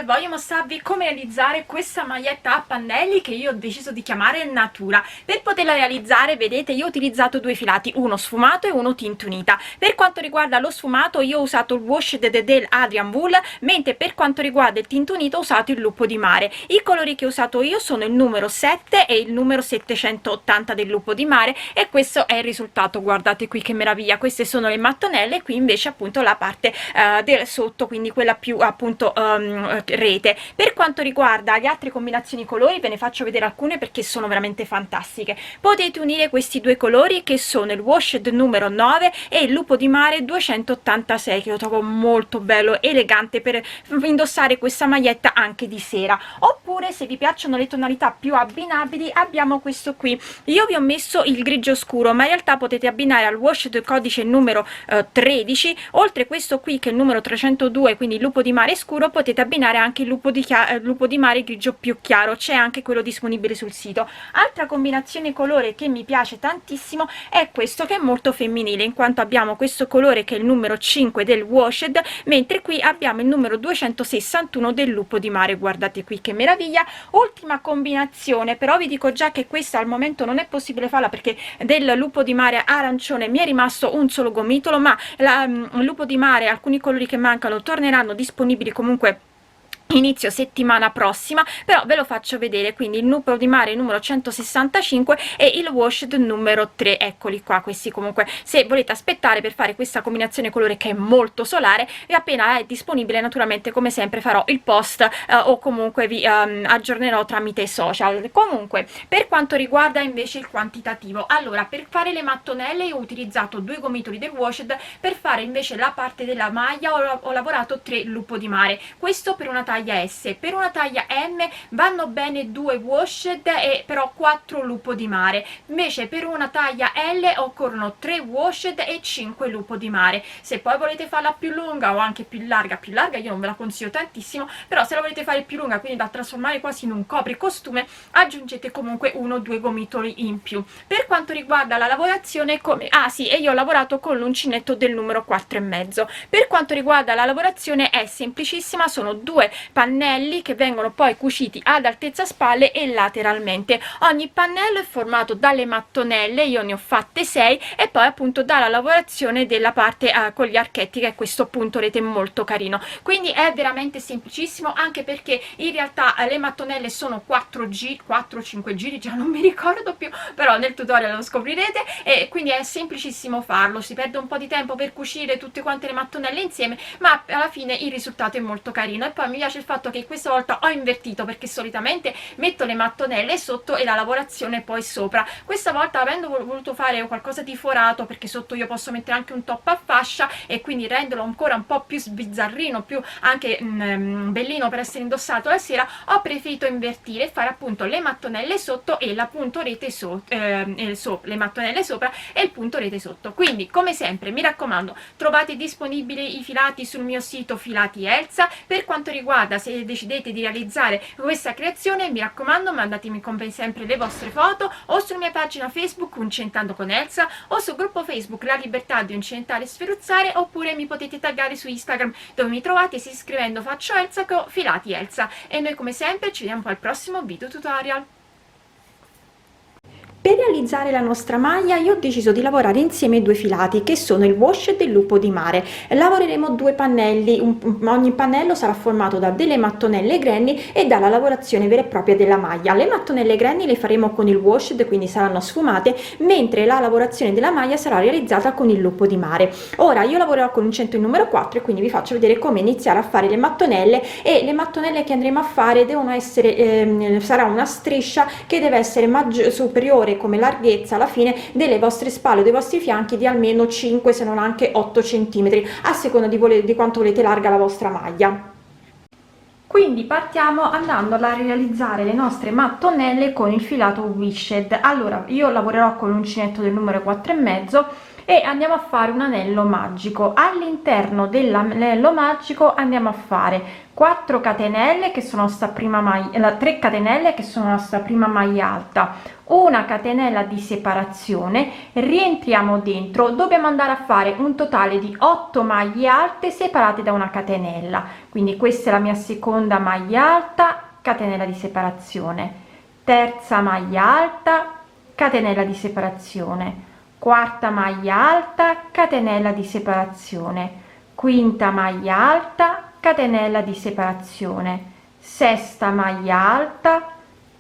voglio mostrarvi come realizzare questa maglietta a pannelli che io ho deciso di chiamare Natura. Per poterla realizzare, vedete, io ho utilizzato due filati, uno sfumato e uno tinta unita. Per quanto riguarda lo sfumato io ho usato il wash del Adrian Wool, mentre per quanto riguarda il tinta unita ho usato il lupo di mare. I colori che ho usato io sono il numero 7 e il numero 780 del lupo di mare, e questo è il risultato. Guardate qui che meraviglia, queste sono le mattonelle, qui invece appunto la parte del sotto, quindi quella più appunto rete. Per quanto riguarda le altre combinazioni colori ve ne faccio vedere alcune perché sono veramente fantastiche. Potete unire questi due colori che sono il washed numero 9 e il lupo di mare 286, che lo trovo molto bello, elegante per indossare questa maglietta anche di sera. Oppure, se vi piacciono le tonalità più abbinabili, abbiamo questo qui. Io vi ho messo il grigio scuro, ma in realtà potete abbinare al washed codice numero 13, oltre questo qui che è il numero 302, quindi il lupo di mare scuro, potete abbinare anche il lupo di mare grigio più chiaro, c'è anche quello disponibile sul sito. Altra combinazione colore che mi piace tantissimo è questo, che è molto femminile, in quanto abbiamo questo colore che è il numero 5 del washed, mentre qui abbiamo il numero 261 del lupo di mare. Guardate qui che meraviglia. Ultima combinazione, però vi dico già che questa al momento non è possibile farla perché del lupo di mare arancione mi è rimasto un solo gomitolo, ma il lupo di mare, alcuni colori che mancano torneranno disponibili comunque inizio settimana prossima, però ve lo faccio vedere. Quindi il lupo di mare numero 165 e il washed numero 3, eccoli qua. Questi comunque, se volete aspettare per fare questa combinazione colore che è molto solare, e appena è disponibile naturalmente come sempre farò il post o comunque vi aggiornerò tramite i social. Comunque, per quanto riguarda invece il quantitativo, allora per fare le mattonelle io ho utilizzato due gomitoli del washed, per fare invece la parte della maglia ho lavorato 3 lupo di mare, questo per una taglia S. Per una taglia M vanno bene 2 washed e però 4 lupo di mare, invece per una taglia L occorrono 3 washed e 5 lupo di mare. Se poi volete farla più lunga o anche più larga io non ve la consiglio tantissimo, però se la volete fare più lunga, quindi da trasformare quasi in un copricostume, aggiungete comunque 1 o 2 gomitoli in più. Per quanto riguarda la lavorazione, e io ho lavorato con l'uncinetto del numero 4,5. Per quanto riguarda la lavorazione è semplicissima, sono due pannelli che vengono poi cuciti ad altezza spalle e lateralmente. Ogni pannello è formato dalle mattonelle, io ne ho fatte 6, e poi appunto dalla lavorazione della parte con gli archetti, che è questo punto rete molto carino. Quindi è veramente semplicissimo, anche perché in realtà le mattonelle sono 4-5 giri, già non mi ricordo più, però nel tutorial lo scoprirete, e quindi è semplicissimo farlo. Si perde un po' di tempo per cucire tutte quante le mattonelle insieme, ma alla fine il risultato è molto carino. E poi mi piace il fatto che questa volta ho invertito, perché solitamente metto le mattonelle sotto e la lavorazione poi sopra. Questa volta, avendo voluto fare qualcosa di forato, perché sotto io posso mettere anche un top a fascia e quindi renderlo ancora un po' più sbizzarrino, più anche bellino per essere indossato la sera, ho preferito invertire e fare appunto le mattonelle sotto e la punto rete le mattonelle sopra e il punto rete sotto. Quindi come sempre mi raccomando, trovate disponibili i filati sul mio sito Filati Elsa. Per quanto riguarda, se decidete di realizzare questa creazione, mi raccomando, mandatemi come sempre le vostre foto o sulla mia pagina Facebook Uncentando con Elsa, o sul gruppo Facebook La Libertà di Uncentare e Sferuzzare, oppure mi potete taggare su Instagram, dove mi trovate scrivendo Faccio Elsa con Filati Elsa. E noi come sempre ci vediamo al prossimo video tutorial. Per realizzare la nostra maglia io ho deciso di lavorare insieme due filati che sono il wash del lupo di mare. Lavoreremo due pannelli, ogni pannello sarà formato da delle mattonelle granny e dalla lavorazione vera e propria della maglia. Le mattonelle granny le faremo con il wash, quindi saranno sfumate, mentre la lavorazione della maglia sarà realizzata con il lupo di mare. Ora io lavorerò con l'uncinetto numero 4 e quindi vi faccio vedere come iniziare a fare le mattonelle, e le mattonelle che andremo a fare devono essere sarà una striscia che deve essere superiore come larghezza alla fine delle vostre spalle o dei vostri fianchi di almeno 5, se non anche 8 centimetri, a seconda di quanto volete larga la vostra maglia. Quindi partiamo andando a realizzare le nostre mattonelle con il filato wished. Allora io lavorerò con l'uncinetto del numero 4,5 e andiamo a fare un anello magico. All'interno dell'anello magico andiamo a fare 4 catenelle che sono sta prima maglia, 3 catenelle che sono la sta prima maglia alta, una catenella di separazione, rientriamo dentro, dobbiamo andare a fare un totale di 8 maglie alte separate da una catenella. Quindi questa è la mia seconda maglia alta, catenella di separazione, terza maglia alta, catenella di separazione, quarta maglia alta, catenella di separazione, quinta maglia alta, catenella di separazione, sesta maglia alta,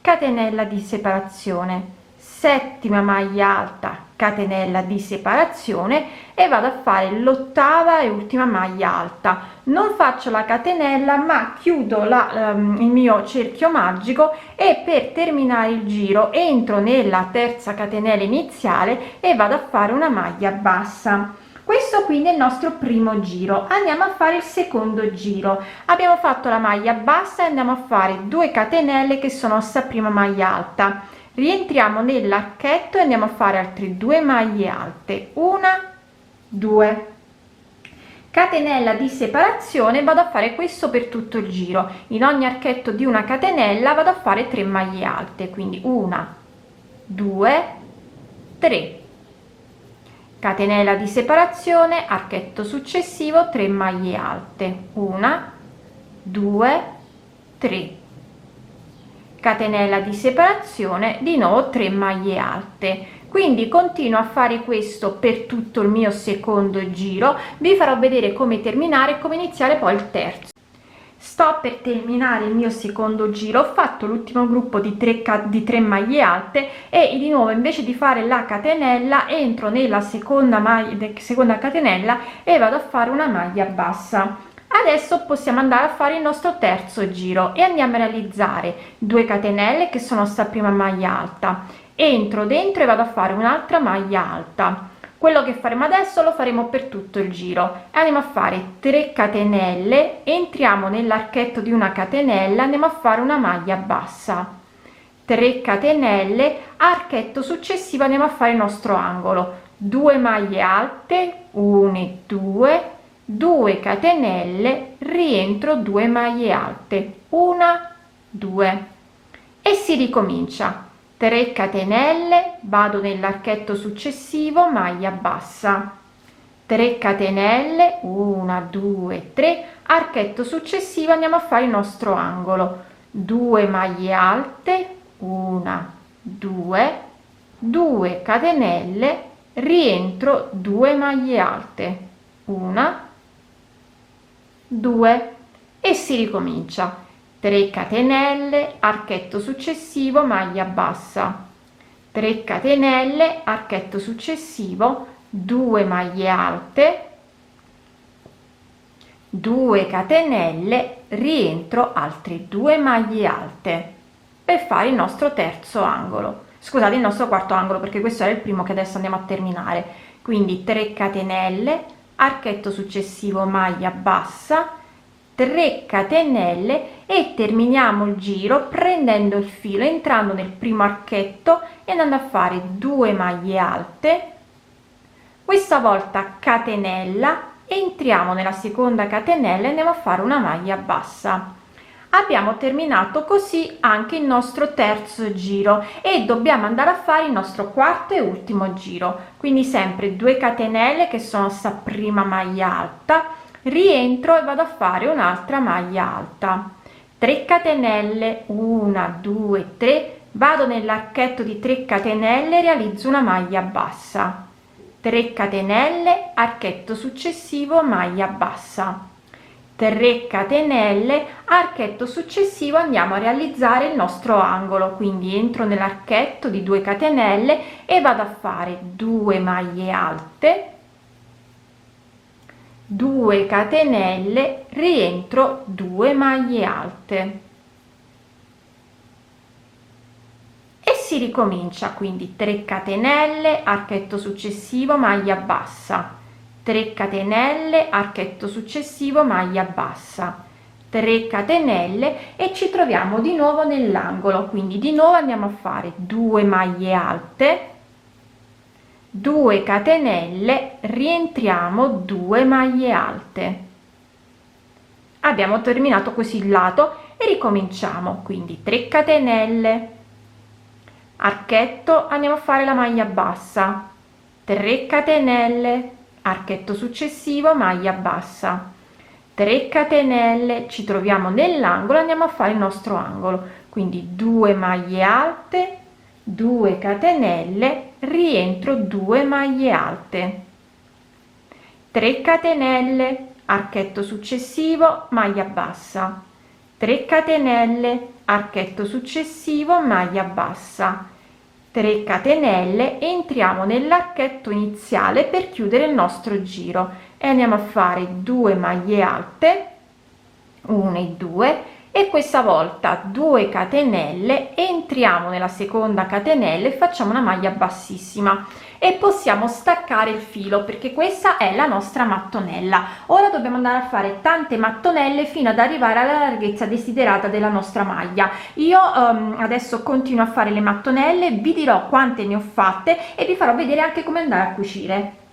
catenella di separazione, settima maglia alta, catenella di separazione e vado a fare l'ottava e ultima maglia alta. Non faccio la catenella ma chiudo il mio cerchio magico e per terminare il giro entro nella terza catenella iniziale e vado a fare una maglia bassa. Questo quindi è il nostro primo giro. Andiamo a fare il secondo giro. Abbiamo fatto la maglia bassa e andiamo a fare 2 catenelle che sono sta prima maglia alta, rientriamo nell'archetto e andiamo a fare altre 2 maglie alte, 1 2 catenella di separazione. Vado a fare questo per tutto il giro. In ogni archetto di una catenella vado a fare 3 maglie alte, quindi 1 2 3 catenella di separazione, archetto successivo, 3 maglie alte, 1 2 3 catenella di separazione, di nuovo 3 maglie alte. Quindi continuo a fare questo per tutto il mio secondo giro. Vi farò vedere come terminare e come iniziare poi il terzo. Sto per terminare il mio secondo giro, ho fatto l'ultimo gruppo di 3 maglie alte e di nuovo invece di fare la catenella entro nella seconda catenella e vado a fare una maglia bassa. Adesso possiamo andare a fare il nostro terzo giro e andiamo a realizzare 2 catenelle che sono sta prima maglia alta, entro dentro e vado a fare un'altra maglia alta. Quello che faremo adesso lo faremo per tutto il giro. Andiamo a fare 3 catenelle, entriamo nell'archetto di una catenella, andiamo a fare una maglia bassa, 3 catenelle, archetto successivo andiamo a fare il nostro angolo, 2 maglie alte, 1 e 2 2 catenelle, rientro 2 maglie alte, 1 2 e si ricomincia. 3 catenelle, vado nell'archetto successivo, maglia bassa, 3 catenelle, 1 2 3 archetto successivo, andiamo a fare il nostro angolo, 2 maglie alte, 1 2 2 catenelle, rientro 2 maglie alte, 1 2 e si ricomincia. 3 catenelle, archetto successivo, maglia bassa, 3 catenelle, archetto successivo, 2 maglie alte, 2 catenelle, rientro altre 2 maglie alte per fare il nostro terzo angolo, scusate, il nostro quarto angolo, perché questo era il primo che adesso andiamo a terminare. Quindi 3 catenelle, archetto successivo, maglia bassa, 3 catenelle e terminiamo il giro prendendo il filo, entrando nel primo archetto e andando a fare 2 maglie alte, questa volta catenella, entriamo nella seconda catenella e andiamo a fare una maglia bassa. Abbiamo terminato così anche il nostro terzo giro e dobbiamo andare a fare il nostro quarto e ultimo giro, quindi sempre 2 catenelle che sono sta prima maglia alta, rientro e vado a fare un'altra maglia alta, 3 catenelle, 1 2 3 vado nell'archetto di 3 catenelle, realizzo una maglia bassa, 3 catenelle, archetto successivo, maglia bassa, 3 catenelle, archetto successivo, andiamo a realizzare il nostro angolo, quindi entro nell'archetto di 2 catenelle e vado a fare 2 maglie alte, 2 catenelle, rientro 2 maglie alte e si ricomincia. Quindi 3 catenelle, archetto successivo, maglia bassa, 3 catenelle, archetto successivo, maglia bassa, 3 catenelle e ci troviamo di nuovo nell'angolo. Quindi di nuovo andiamo a fare 2 maglie alte, 2 catenelle, rientriamo 2 maglie alte. Abbiamo terminato così il lato e ricominciamo, quindi 3 catenelle, archetto, andiamo a fare la maglia bassa, 3 catenelle, archetto successivo, maglia bassa, 3 catenelle, ci troviamo nell'angolo, andiamo a fare il nostro angolo, quindi 2 maglie alte, 2 catenelle, rientro 2 maglie alte, 3 catenelle, archetto successivo, maglia bassa, 3 catenelle, archetto successivo, maglia bassa, 3 catenelle, entriamo nell'archetto iniziale per chiudere il nostro giro e andiamo a fare 2 maglie alte, 1 e 2, e questa volta 2 catenelle, entriamo nella seconda catenella e facciamo una maglia bassissima e possiamo staccare il filo, perché questa è la nostra mattonella. Ora dobbiamo andare a fare tante mattonelle fino ad arrivare alla larghezza desiderata della nostra maglia. Io adesso continuo a fare le mattonelle, vi dirò quante ne ho fatte e vi farò vedere anche come andare a cucire.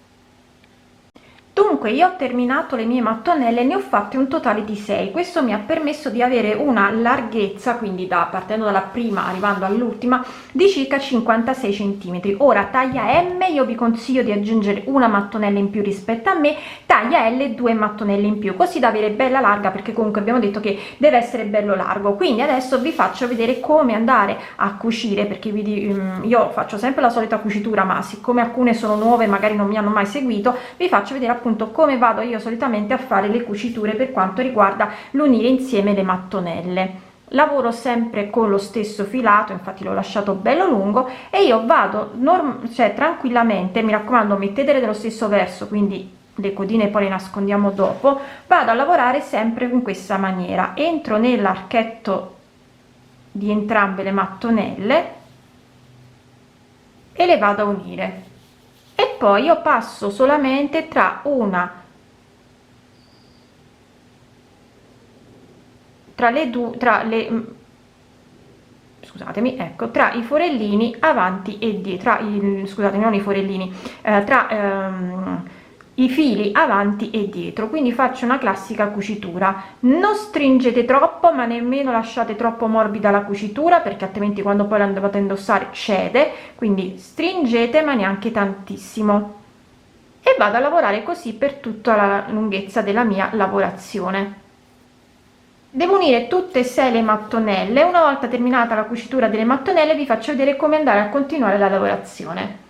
Dunque io ho terminato le mie mattonelle, ne ho fatte un totale di 6. Questo mi ha permesso di avere una larghezza, quindi partendo dalla prima arrivando all'ultima, di circa 56 centimetri. Ora taglia M, io vi consiglio di aggiungere una mattonella in più rispetto a me, taglia L 2 mattonelle in più, così da avere bella larga, perché comunque abbiamo detto che deve essere bello largo. Quindi adesso vi faccio vedere come andare a cucire, perché io faccio sempre la solita cucitura, ma siccome alcune sono nuove magari non mi hanno mai seguito, vi faccio vedere appunto come vado io solitamente a fare le cuciture per quanto riguarda l'unire insieme le mattonelle. Lavoro sempre con lo stesso filato, infatti l'ho lasciato bello lungo, e io vado tranquillamente, mi raccomando mettetele dello stesso verso, quindi le codine poi le nascondiamo dopo. Vado a lavorare sempre in questa maniera, entro nell'archetto di entrambe le mattonelle e le vado a unire, e poi io passo solamente tra i forellini avanti e dietro, non i forellini, i fili avanti e dietro. Quindi faccio una classica cucitura, non stringete troppo ma nemmeno lasciate troppo morbida la cucitura, perché altrimenti quando poi la andate a indossare cede, quindi stringete ma neanche tantissimo, e vado a lavorare così per tutta la lunghezza della mia lavorazione. Devo unire tutte e 6 le mattonelle. Una volta terminata la cucitura delle mattonelle vi faccio vedere come andare a continuare la lavorazione.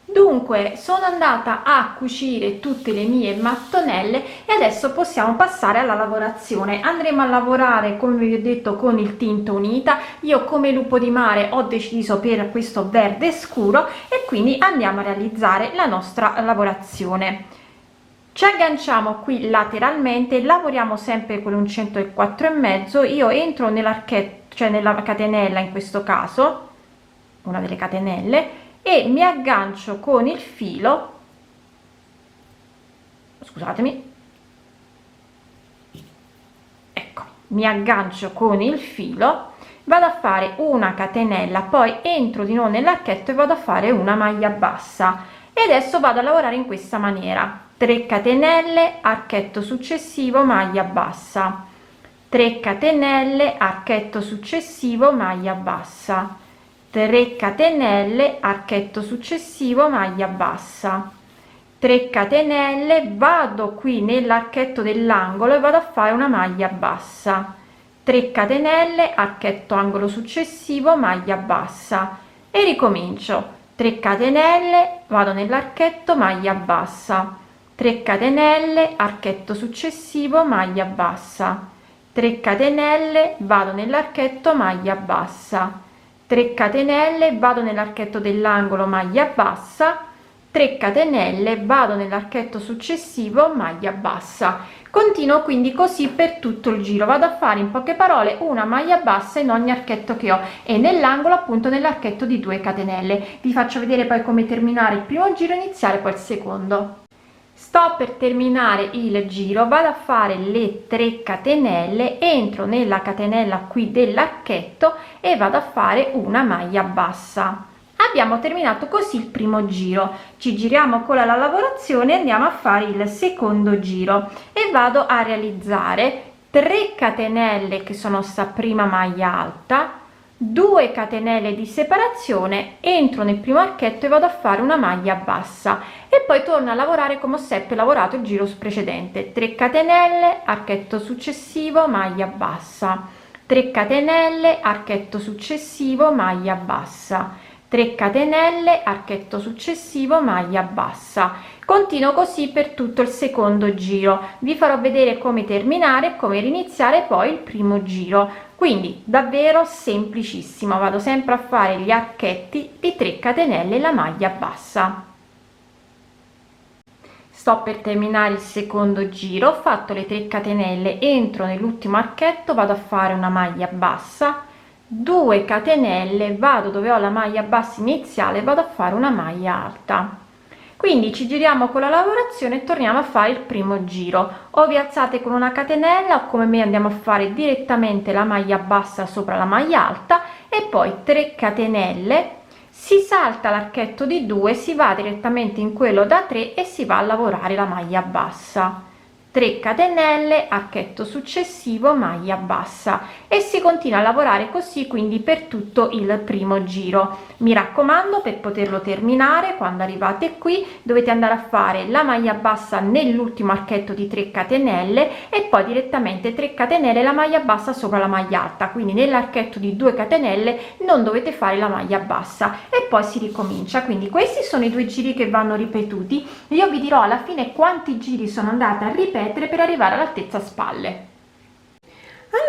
Dunque sono andata a cucire tutte le mie mattonelle e adesso possiamo passare alla lavorazione. Andremo a lavorare, come vi ho detto, con il tinto unita. Io come lupo di mare ho deciso per questo verde scuro e quindi andiamo a realizzare la nostra lavorazione. Ci agganciamo qui lateralmente, lavoriamo sempre con l'uncinetto del 4,5. Io entro nell'archetto, cioè nella catenella, in questo caso una delle catenelle, e mi aggancio con il filo, scusatemi, ecco, mi aggancio con il filo, vado a fare una catenella, poi entro di nuovo nell'archetto e vado a fare una maglia bassa, e adesso vado a lavorare in questa maniera: 3 catenelle, archetto successivo, maglia bassa, 3 catenelle, archetto successivo, maglia bassa, 3 catenelle, archetto successivo, maglia bassa, 3 catenelle, vado qui nell'archetto dell'angolo e vado a fare una maglia bassa, 3 catenelle, archetto angolo successivo, maglia bassa, e ricomincio. 3 catenelle, vado nell'archetto, maglia bassa, 3 catenelle, archetto successivo, maglia bassa, 3 catenelle, vado nell'archetto, maglia bassa, 3 catenelle, vado nell'archetto dell'angolo, maglia bassa, 3 catenelle, vado nell'archetto successivo, maglia bassa. Continuo quindi così per tutto il giro, vado a fare in poche parole una maglia bassa in ogni archetto che ho, e nell'angolo appunto nell'archetto di 2 catenelle. Vi faccio vedere poi come terminare il primo giro, iniziare poi il secondo. Sto per terminare il giro, vado a fare le 3 catenelle, entro nella catenella qui dell'archetto e vado a fare una maglia bassa. A Abbiamo terminato così il primo giro, ci giriamo con la lavorazione e andiamo a fare il secondo giro e vado a realizzare 3 catenelle che sono sta prima maglia alta, 2 catenelle di separazione, entro nel primo archetto e vado a fare una maglia bassa e poi torno a lavorare come ho sempre lavorato il giro precedente. 3 catenelle, archetto successivo, maglia bassa, 3 catenelle, archetto successivo, maglia bassa, 3 catenelle, archetto successivo, maglia bassa. Continuo così per tutto il secondo giro, vi farò vedere come terminare e come riniziare poi il primo giro, quindi davvero semplicissimo. Vado sempre a fare gli archetti di 3 catenelle e la maglia bassa. Sto per terminare il secondo giro, ho fatto le 3 catenelle, entro nell'ultimo archetto, vado a fare una maglia bassa, 2 catenelle, vado dove ho la maglia bassa iniziale, vado a fare una maglia alta. Quindi ci giriamo con la lavorazione e torniamo a fare il primo giro, o vi alzate con una catenella o come me andiamo a fare direttamente la maglia bassa sopra la maglia alta e poi 3 catenelle, si salta l'archetto di 2, si va direttamente in quello da 3 e si va a lavorare la maglia bassa, 3 catenelle, archetto successivo, maglia bassa e si continua a lavorare così quindi per tutto il primo giro. Mi raccomando, per poterlo terminare, quando arrivate qui dovete andare a fare la maglia bassa nell'ultimo archetto di 3 catenelle e poi direttamente 3 catenelle la maglia bassa sopra la maglia alta, quindi nell'archetto di 2 catenelle non dovete fare la maglia bassa e poi si ricomincia. Quindi questi sono i 2 giri che vanno ripetuti. Io vi dirò alla fine quanti giri sono andata a ripetere per arrivare all'altezza spalle.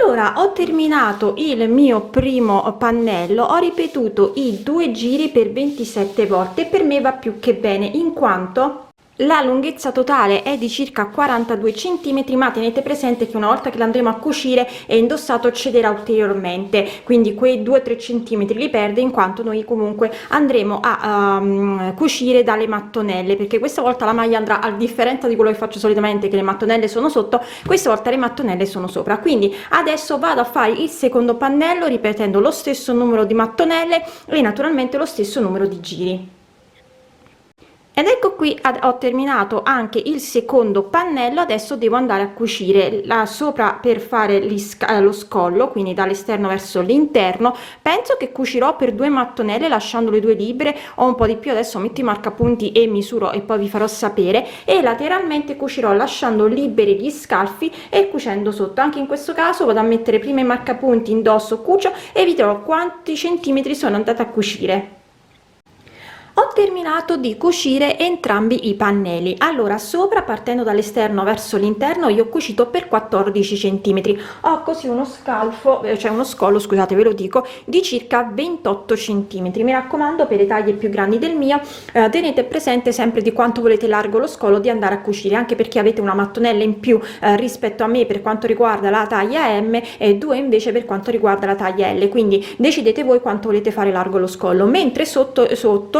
Allora, ho terminato il mio primo pannello, ho ripetuto i 2 giri per 27 volte e per me va più che bene, in quanto la lunghezza totale è di circa 42 centimetri, ma tenete presente che una volta che l'andremo a cucire e indossato cederà ulteriormente, quindi quei 2-3 centimetri li perde, in quanto noi comunque andremo a cucire dalle mattonelle, perché questa volta la maglia andrà, a differenza di quello che faccio solitamente che le mattonelle sono sotto, questa volta le mattonelle sono sopra. Quindi adesso vado a fare il secondo pannello ripetendo lo stesso numero di mattonelle e naturalmente lo stesso numero di giri. Ed ecco qui ho terminato anche il secondo pannello. Adesso devo andare a cucire la sopra per fare lo scollo, quindi dall'esterno verso l'interno. Penso che cucirò per 2 mattonelle lasciando le 2 libere o un po' di più. Adesso metto i marcapunti e misuro e poi vi farò sapere, e lateralmente cucirò lasciando liberi gli scalfi e cucendo sotto. Anche in questo caso vado a mettere prima i marcapunti, indosso, cucio e vi dirò quanti centimetri sono andata a cucire. Ho terminato di cucire entrambi i pannelli. Allora, sopra, partendo dall'esterno verso l'interno, io ho cucito per 14 centimetri. Ho così uno scalfo, cioè uno scollo, scusate, ve lo dico, di circa 28 centimetri. Mi raccomando, per le taglie più grandi del mio, tenete presente sempre di quanto volete largo lo scollo di andare a cucire, anche perché avete una mattonella in più rispetto a me per quanto riguarda la taglia M e 2 invece per quanto riguarda la taglia L, quindi decidete voi quanto volete fare largo lo scollo. Mentre sotto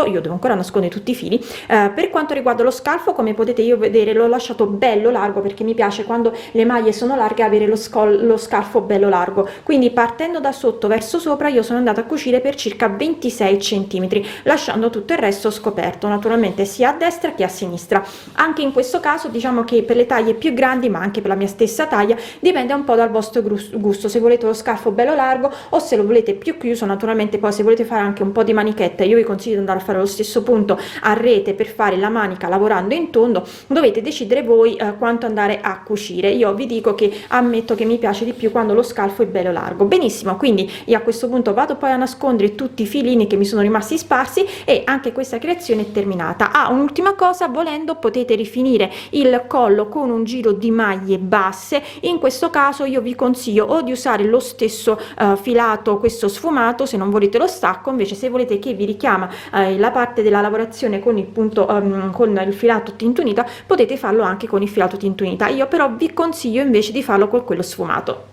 io devo ancora nascondere tutti i fili, per quanto riguarda lo scalfo, come potete vedere, l'ho lasciato bello largo perché mi piace quando le maglie sono larghe avere lo scalfo bello largo. Quindi partendo da sotto verso sopra io sono andata a cucire per circa 26 centimetri, lasciando tutto il resto scoperto, naturalmente sia a destra che a sinistra. Anche in questo caso diciamo che per le taglie più grandi, ma anche per la mia stessa taglia, dipende un po' dal vostro gusto, se volete lo scalfo bello largo o se lo volete più chiuso. Naturalmente poi se volete fare anche un po' di manichetta, io vi consiglio di andare a fare lo stesso punto a rete per fare la manica lavorando in tondo. Dovete decidere voi quanto andare a cucire. Io vi dico che ammetto che mi piace di più quando lo scalfo è bello largo. Benissimo, quindi io a questo punto vado poi a nascondere tutti i filini che mi sono rimasti sparsi e anche questa creazione è terminata. Un'ultima cosa, volendo potete rifinire il collo con un giro di maglie basse. In questo caso io vi consiglio o di usare lo stesso filato, questo sfumato, se non volete lo stacco. Invece se volete che vi richiama la parte della lavorazione con il punto con il filato tintunita, potete farlo anche con il filato tintunita. Io però vi consiglio invece di farlo con quello sfumato.